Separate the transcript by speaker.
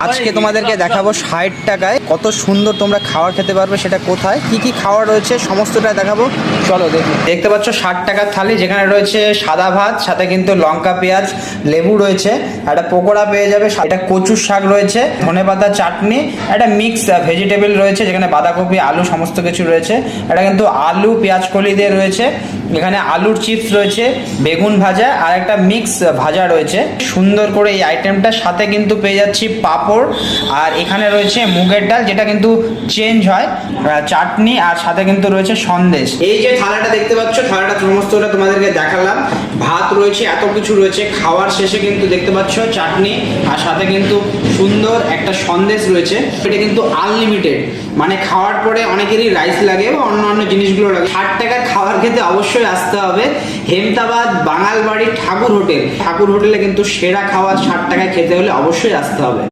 Speaker 1: আজকে তোমাদেরকে দেখাবো 60 টাকায় কত সুন্দর তোমরা খাবার খেতে পারবে। সেটা কোথায়, কি কি খাবার রয়েছে সমস্তটা দেখাবো, চলো দেখি। দেখতে পাচ্ছ 60 টাকার থালি, যেখানে রয়েছে সাদা ভাত, সাথে কিন্তু লঙ্কা পেঁয়াজ লেবু রয়েছে, একটা পকোড়া পেয়ে যাবে, এটা কচুর শাক রয়েছে, ধনেপাতা চাটনি, একটা মিক্স ভেজিটেবল রয়েছে যেখানে বাঁধাকপি আলু সমস্ত কিছু রয়েছে, এটা কিন্তু আলু পেঁয়াজ কলি দিয়ে রয়েছে, এখানে আলুর চিপস রয়েছে, বেগুন ভাজা আর একটা মিক্স ভাজা রয়েছে। সুন্দর করে এই আইটেমটার সাথে কিন্তু পেয়ে যাচ্ছি পাঁপড়, আর এখানে রয়েছে মুগের ডাল যেটা কিন্তু চেঞ্জ হয়, চাটনি, আর সাথে কিন্তু রয়েছে সন্দেশ। এই যে থালাটা দেখতে পাচ্ছ, থালাটা সমস্তটা তোমাদেরকে দেখালাম, ভাত রয়েছে, এত কিছু রয়েছে। খাওয়ার শেষে কিন্তু দেখতে পাচ্ছ চাটনি, আর সাথে কিন্তু সুন্দর একটা সন্দেশ রয়েছে। এটা কিন্তু আনলিমিটেড, মানে খাওয়ার পরে অনেকেরই রাইস লাগে বা অন্যান্য জিনিসগুলো লাগে। 60 টাকার খাবার খেতে অবশ্যই আসতে হবে হেমতাবাদ বাঙাল বাড়ি ঠাকুর হোটেল। ঠাকুর হোটেলে কিন্তু সেরা খাবার 60 টাকায় খেতে হলে অবশ্যই আসতে হবে।